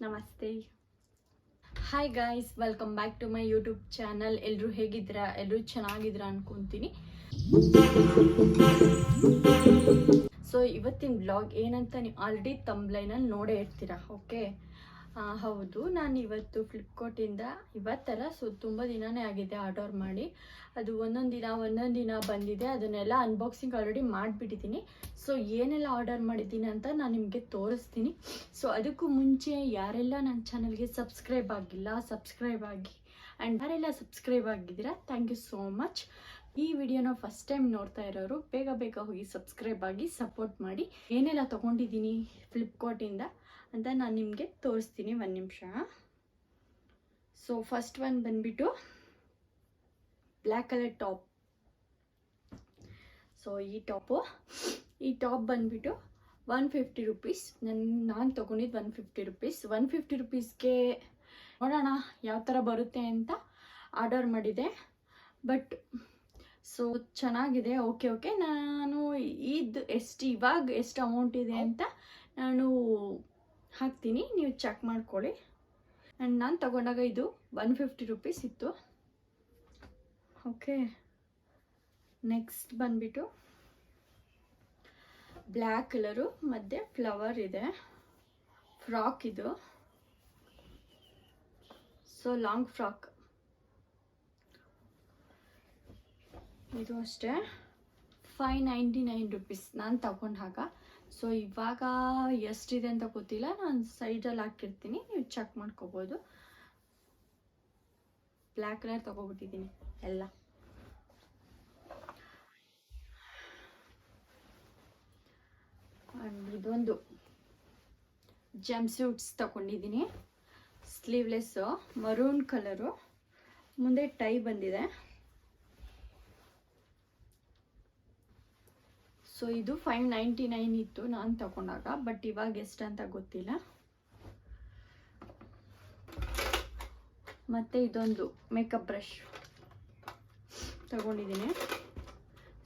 ನಮಸ್ತೆ. Hi guys, welcome back to my YouTube channel. ಎಲ್ಲರೂ ಹೇಗಿದ್ದೀರಾ? ಎಲ್ಲರೂ ಚೆನ್ನಾಗಿದ್ದೀರಾ ಅನ್ಕೊತೀನಿ. ಸೊ ಇವತ್ತಿನ ಬ್ಲಾಗ್ ಏನಂತ ನೀವು ಆಲ್ರೆಡಿ ತಮ್ಬ್ಲೈನಲ್ಲಿ ನೋಡೇ ಇರ್ತೀರಾ. ಓಕೆ, ಹೌದು, ನಾನು ಇವತ್ತು ಫ್ಲಿಪ್ಕಾರ್ಟಿಂದ ಇವತ್ತಲ್ಲ, ಸೊ ತುಂಬ ದಿನವೇ ಆಗಿದೆ ಆರ್ಡರ್ ಮಾಡಿ. ಅದು ಒಂದೊಂದು ದಿನ ಬಂದಿದೆ. ಅದನ್ನೆಲ್ಲ ಅನ್ಬಾಕ್ಸಿಂಗ್ ಆಲ್ರೆಡಿ ಮಾಡಿಬಿಟ್ಟಿದ್ದೀನಿ. ಸೊ ಏನೆಲ್ಲ ಆರ್ಡರ್ ಮಾಡಿದ್ದೀನಿ ಅಂತ ನಾನು ನಿಮಗೆ ತೋರಿಸ್ತೀನಿ. ಸೊ ಅದಕ್ಕೂ ಮುಂಚೆ ಯಾರೆಲ್ಲ ನನ್ನ ಚಾನಲ್ಗೆ ಸಬ್ಸ್ಕ್ರೈಬ್ ಆಗಿಲ್ಲ, ಸಬ್ಸ್ಕ್ರೈಬ್ ಆಗಿ. ಆ್ಯಂಡ್ ಯಾರೆಲ್ಲ ಸಬ್ಸ್ಕ್ರೈಬ್ ಆಗಿದ್ದೀರಾ, ಥ್ಯಾಂಕ್ ಯು ಸೋ ಮಚ್. ಈ ವಿಡಿಯೋನ ಫಸ್ಟ್ ಟೈಮ್ ನೋಡ್ತಾ ಇರೋರು ಬೇಗ ಹೋಗಿ ಸಬ್ಸ್ಕ್ರೈಬ್ ಆಗಿ ಸಪೋರ್ಟ್ ಮಾಡಿ. ಏನೆಲ್ಲ ತೊಗೊಂಡಿದ್ದೀನಿ ಫ್ಲಿಪ್ಕಾರ್ಟಿಂದ ಅಂತ ನಾನು ನಿಮಗೆ ತೋರಿಸ್ತೀನಿ. ಒಂದು ನಿಮಿಷ. ಸೊ ಫಸ್ಟ್ ಒನ್ ಬಂದ್ಬಿಟ್ಟು ಬ್ಲ್ಯಾಕ್ ಕಲರ್ ಟಾಪ್. ಸೊ ಈ ಟಾಪ್ ಬಂದ್ಬಿಟ್ಟು 150 ರುಪೀಸ್. ನಾನು ತೊಗೊಂಡಿದ್ದು 150 ರುಪೀಸ್. 150 ರುಪೀಸ್ಗೆ ನೋಡೋಣ ಯಾವ ಥರ ಬರುತ್ತೆ ಅಂತ ಆರ್ಡರ್ ಮಾಡಿದೆ. ಬಟ್ ಸೊ ಚೆನ್ನಾಗಿದೆ. ಓಕೆ, ನಾನು ಇದು ಇವಾಗ ಎಷ್ಟು ಅಮೌಂಟ್ ಇದೆ ಅಂತ ನಾನು ಹಾಕ್ತೀನಿ, ನೀವು ಚೆಕ್ ಮಾಡ್ಕೊಳ್ಳಿ. ಆ್ಯಂಡ್ ನಾನು ತಗೊಂಡಾಗ ಇದು 150 ರುಪೀಸ್ ಇತ್ತು. ಓಕೆ, ನೆಕ್ಸ್ಟ್ ಬಂದ್ಬಿಟ್ಟು ಬ್ಲ್ಯಾಕ್ ಕಲರು ಮತ್ತು ಫ್ಲವರ್ ಇದೆ ಫ್ರಾಕ್. ಇದು ಸೊ ಲಾಂಗ್ ಫ್ರಾಕ್. ಇದು ಅಷ್ಟೇ 599 ರುಪೀಸ್ ನಾನು ತಗೊಂಡಾಗ. ಸೊ ಇವಾಗ ಎಷ್ಟಿದೆ ಅಂತ ಗೊತ್ತಿಲ್ಲ, ನಾನು ಸೈಡಲ್ಲಿ ಹಾಕಿರ್ತೀನಿ, ನೀವು ಚೆಕ್ ಮಾಡ್ಕೋಬೋದು. ಬ್ಲ್ಯಾಕ್ ಕಲರ್ ತಗೊಬಿಟ್ಟಿದ್ದೀನಿ ಎಲ್ಲ. ಆ್ಯಂಡ್ ಇದೊಂದು ಜಂಪ್ ಸೂಟ್ಸ್ ತಗೊಂಡಿದ್ದೀನಿ, ಸ್ಲೀವ್ಲೆಸ್ಸು, ಮರೂನ್ ಕಲರು, ಮುಂದೆ ಟೈ ಬಂದಿದೆ. ಸೊ ಇದು 599 ಇತ್ತು ನಾನು ತಗೊಂಡಾಗ, ಬಟ್ ಇವಾಗ ಎಷ್ಟು ಅಂತ ಗೊತ್ತಿಲ್ಲ. ಮತ್ತು ಇದೊಂದು ಮೇಕಪ್ ಬ್ರಷ್ ತಗೊಂಡಿದ್ದೀನಿ.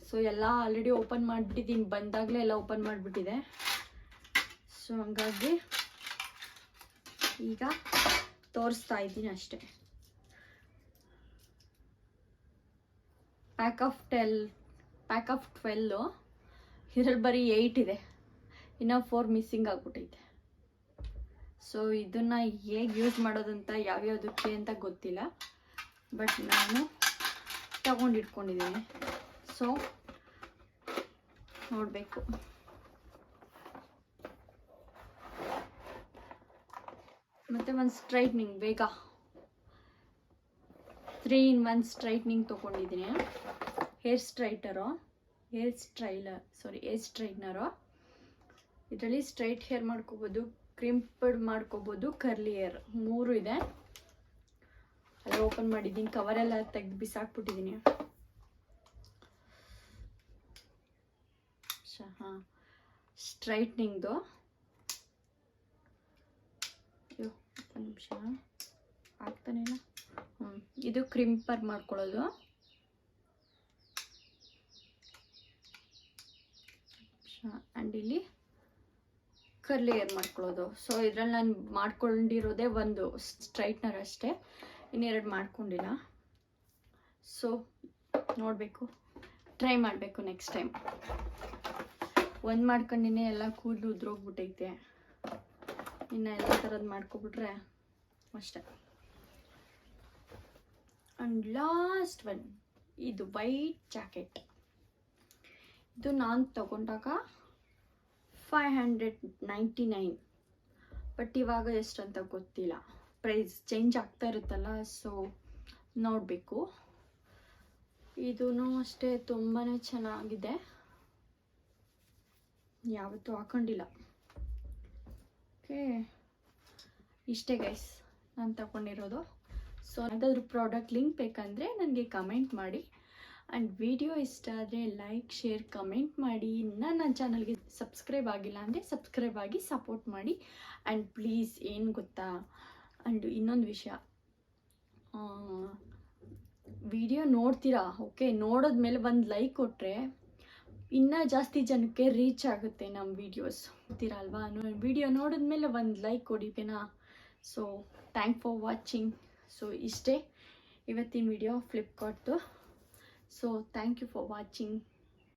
ಸೊ ಎಲ್ಲ ಆಲ್ರೆಡಿ ಓಪನ್ ಮಾಡಿಬಿಟ್ಟಿದ್ದೀನಿ, ಬಂದಾಗಲೇ ಎಲ್ಲ ಓಪನ್ ಮಾಡಿಬಿಟ್ಟಿದೆ. ಸೊ ಹಂಗಾಗಿ ಈಗ ತೋರಿಸ್ತಾ ಇದ್ದೀನಿ ಅಷ್ಟೇ. ಪ್ಯಾಕ್ ಆಫ್ 12, ಇದರಲ್ಲಿ ಬರೀ 8 ಇದೆ, ಇನ್ನೂ 4 ಮಿಸ್ಸಿಂಗ್ ಆಗ್ಬಿಟ್ಟೈತೆ. ಸೊ ಇದನ್ನು ಹೇಗೆ ಯೂಸ್ ಮಾಡೋದಂತ ಯಾವ್ಯಾವುದಕ್ಕೆ ಅಂತ ಗೊತ್ತಿಲ್ಲ, ಬಟ್ ನಾನು ತಗೊಂಡಿಟ್ಕೊಂಡಿದ್ದೀನಿ. ಸೊ ನೋಡಬೇಕು. ಮತ್ತು ಒಂದು ಸ್ಟ್ರೈಟ್ನಿಂಗ್, ಬೇಗ 3-in-1 ಸ್ಟ್ರೈಟ್ನಿಂಗ್ ತೊಗೊಂಡಿದ್ದೀನಿ. ಹೇರ್ ಸ್ಟ್ರೈಟ್ನರು. ಇದರಲ್ಲಿ ಸ್ಟ್ರೈಟ್ ಹೇರ್ ಮಾಡ್ಕೋಬೋದು, ಕ್ರಿಂಪಡ್ ಮಾಡ್ಕೋಬೋದು, ಕರ್ಲಿ ಹೇರ್ 3 ಇದೆ. ಅಲ್ಲ ಓಪನ್ ಮಾಡಿದ್ದೀನಿ, ಕವರೆಲ್ಲ ತೆಗೆದು ಬಿಸಾಕ್ಬಿಟ್ಟಿದ್ದೀನಿ. ಹಾಂ, ಸ್ಟ್ರೈಟ್ನಿಂಗ್ದು. ಒಂದು ನಿಮಿಷ, ಆಗ್ತಾನೆ ಇಲ್ಲ. ಇದು ಕ್ರಿಂಪರ್ ಮಾಡ್ಕೊಳ್ಳೋದು. ಆ್ಯಂಡ್ ಇಲ್ಲಿ ಕರ್ಲಿ ಹೇರ್ ಮಾಡ್ಕೊಳ್ಳೋದು. ಸೊ ಇದರಲ್ಲಿ ನಾನು ಮಾಡ್ಕೊಂಡಿರೋದೇ ಒಂದು ಸ್ಟ್ರೈಟ್ನರ್ ಅಷ್ಟೇ, ಇನ್ನೆರಡು ಮಾಡ್ಕೊಂಡಿಲ್ಲ. ಸೊ ನೋಡಬೇಕು, ಟ್ರೈ ಮಾಡಬೇಕು ನೆಕ್ಸ್ಟ್ ಟೈಮ್. ಒಂದು ಮಾಡ್ಕೊಂಡಿನೇ ಎಲ್ಲ ಕೂದಲು ಉದ್ರೋಗ್ಬಿಟ್ಟೈತೆ, ಇನ್ನು ಎಲ್ಲ ಥರದ್ದು ಮಾಡ್ಕೊಬಿಟ್ರೆ ಅಷ್ಟೇ. ಆ್ಯಂಡ್ ಲಾಸ್ಟ್ ಒನ್, ಇದು ವೈಟ್ ಜಾಕೆಟ್. ಇದು ನಾನು ತಗೊಂಡಾಗ 599, ಬಟ್ ಇವಾಗ ಎಷ್ಟು ಅಂತ ಗೊತ್ತಿಲ್ಲ, ಪ್ರೈಸ್ ಚೇಂಜ್ ಆಗ್ತಾ ಇರುತ್ತಲ್ಲ. ಸೊ ನೋಡಬೇಕು. ಇದೂ ಅಷ್ಟೇ ತುಂಬಾ ಚೆನ್ನಾಗಿದೆ, ಯಾವತ್ತೂ ಹಾಕೊಂಡಿಲ್ಲ. ಓಕೆ, ಇಷ್ಟೇ ಗೈಸ್ ನಾನು ತಗೊಂಡಿರೋದು. ಸೊ ಯಾವುದಾದ್ರೂ ಪ್ರಾಡಕ್ಟ್ ಲಿಂಕ್ ಬೇಕಂದರೆ ನನಗೆ ಕಮೆಂಟ್ ಮಾಡಿ. ಆ್ಯಂಡ್ ವಿಡಿಯೋ ಇಷ್ಟ ಆದರೆ ಲೈಕ್, ಶೇರ್, ಕಮೆಂಟ್ ಮಾಡಿ. ನನ್ನ ಚಾನಲ್ಗೆ ಸಬ್ಸ್ಕ್ರೈಬ್ ಆಗಿಲ್ಲ ಅಂದರೆ ಸಬ್ಸ್ಕ್ರೈಬ್ ಆಗಿ ಸಪೋರ್ಟ್ ಮಾಡಿ. ಆ್ಯಂಡ್ ಪ್ಲೀಸ್, ಏನು ಗೊತ್ತಾ, ಆ್ಯಂಡ್ ಇನ್ನೊಂದು ವಿಷಯ, ವಿಡಿಯೋ ನೋಡ್ತೀರಾ, ಓಕೆ, ನೋಡೋದ್ಮೇಲೆ ಒಂದು ಲೈಕ್ ಕೊಟ್ಟರೆ ಇನ್ನೂ ಜಾಸ್ತಿ ಜನಕ್ಕೆ ರೀಚ್ ಆಗುತ್ತೆ ನಮ್ಮ ವೀಡಿಯೋಸ್. ಗೊತ್ತೀರಾ ಅಲ್ವಾ? ವಿಡಿಯೋ ನೋಡಿದ್ಮೇಲೆ ಒಂದು ಲೈಕ್ ಕೊಡಿ, ಓಕೆನಾ? So thank for watching. So ಇಷ್ಟೇ ಇವತ್ತಿನ ವಿಡಿಯೋ ಫ್ಲಿಪ್ಕಾರ್ಟ್ದು. So thank you for watching.